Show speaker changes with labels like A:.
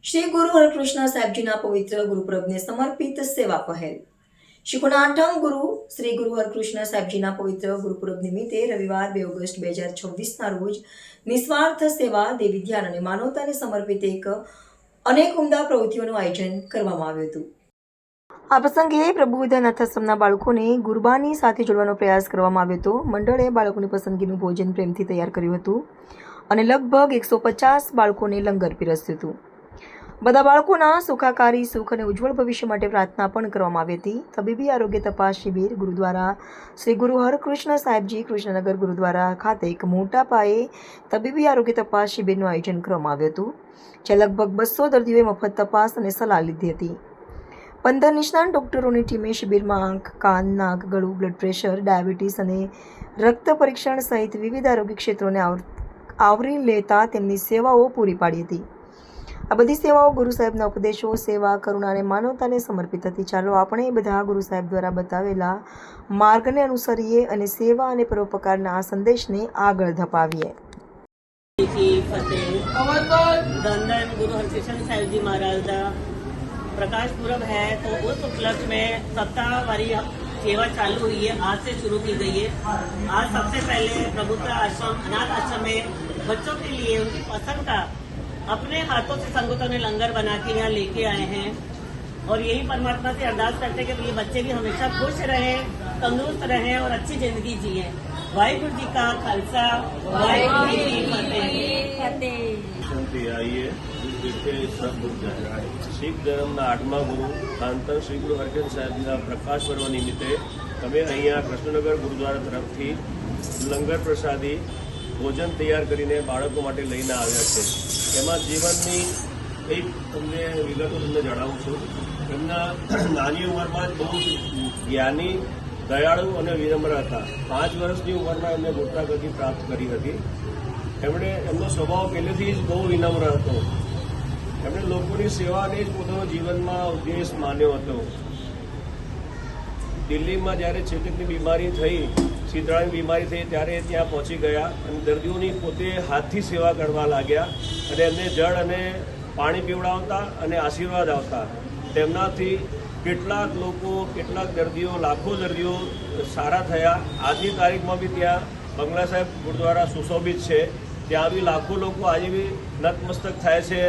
A: श्री गुरु हरकृष्ण साहेब जी पवित्र गुरुपर्व ने समर्पित सेवा पहल શીખોના આઠમ ગુરુ શ્રી ગુરુ હરકૃષ્ણ સાહેબજીના પવિત્ર ગુરુપુરબ નિમિત્તે રવિવાર 2 ઓગસ્ટ 2026ના રોજ નિસ્વાર્થ સેવા દેવી ધ્યાન અને માનવતાને સમર્પિત અનેક ઉમદા પ્રવૃત્તિઓનું આયોજન કરવામાં આવ્યું હતું। આ પ્રસંગે પ્રબુદ્ધનાથ આશ્રમના બાળકોને ગુરબાની સાથે જોડવાનો પ્રયાસ કરવામાં આવ્યો હતો। મંડળે બાળકોની પસંદગીનું ભોજન પ્રેમથી તૈયાર કર્યું હતું અને લગભગ 150 બાળકોને લંગર પીરસ્યું હતું। બધા બાળકોના સુખાકારી સુખ અને ઉજ્જવળ ભવિષ્ય માટે પ્રાર્થના પણ કરવામાં આવી હતી। તબીબી આરોગ્ય તપાસ શિબિર ગુરુદ્વારા શ્રી ગુરુ હરકૃષ્ણ સાહેબજી કૃષ્ણનગર ગુરુદ્વારા ખાતે એક મોટા પાયે તબીબી આરોગ્ય તપાસ શિબિરનું આયોજન કરવામાં આવ્યું હતું, જ્યાં લગભગ 200 દર્દીઓએ મફત તપાસ અને સલાહ લીધી હતી। 15 નિષ્ણાત ડોક્ટરોની ટીમે શિબિરમાં આંખ, કાન, નાક, ગળું, બ્લડ પ્રેશર, ડાયાબિટીસ અને રક્ત પરીક્ષણ સહિત વિવિધ આરોગ્ય ક્ષેત્રોને આવરી લેતા તેમની સેવાઓ પૂરી પાડી હતી। આ બધી સેવાઓ ગુરુ સાહેબના ઉપદેશો, સેવા, કરુણા અને માનવતાને સમર્પિત હતી। ચાલો આપણે બધા ગુરુ સાહેબ દ્વારા બતાવેલા માર્ગને અનુસરીએ અને સેવા અને પરોપકારના આ સંદેશને આગળ ધપાવીએ।
B: धन गुरु हरकृष्ण साहिब जी महाराज का प्रकाश पूरब है, तो उस उपलक्ष्य में सप्ताहवारी सेवा चालू हुई है, आज से शुरू की गई है। आज सबसे पहले प्रबुद्ध आश्रम अनाथ आश्रम में बच्चों के लिए उनकी पसंद का अपने हाथों से संगतों ने लंगर बना के यहाँ लेके आए हैं और यही परमात्मा से अरदास करते हैं कि ये बच्चे भी हमेशा खुश रहें, तंदुरुस्त रहें और अच्छी जिंदगी जिए। वाहिगुरु जी का खालसा, वाहिगुरु जी की फतेह।
C: शांति आइए देखिए सब शीख धर्मના 8મા ગુરુ ધન્ન શ્રી ગુરુ હરકૃષ્ણ સાહેબના પ્રકાશ પર્વ નિમિત્તે અમે અહીંયા કૃષ્ણનગર ગુરુદ્વારા તરફથી લંગર પ્રસાદી ભોજન તૈયાર કરીને બાળકો માટે લઈને આવ્યા છે। એમાં જીવનની એક તમને વિગતો તમને જણાવું છું। એમના નાની ઉંમરમાં જ બહુ જ્ઞાની, દયાળુ અને વિનમ્ર હતા। 5 વર્ષની ઉંમરમાં એમને મોટા ગતિ પ્રાપ્ત કરી હતી। એમણે એમનો સ્વભાવ પહેલેથી જ બહુ વિનમ્ર હતો। એમણે લોકોની સેવાને જ પોતાનો જીવનમાં ઉદ્દેશ માન્યો હતો। દિલ્હીમાં જ્યારે ચેચકની બીમારી થઈ, શીતળાની બીમારી થઈ, ત્યારે ત્યાં પહોંચી ગયા અને દર્દીઓની પોતે હાથથી સેવા કરવા લાગ્યા અને એમને જળ અને પાણી પીવડાવતા અને આશીર્વાદ આવતા। તેમનાથી કેટલાક લોકો, કેટલાક દર્દીઓ, લાખો દર્દીઓ સારા થયા। આજની તારીખમાં બી ત્યાં બંગલા સાહેબ ગુરુદ્વારા સુશોભિત છે, ત્યાં બી લાખો લોકો આજે બી નતમસ્તક થાય છે।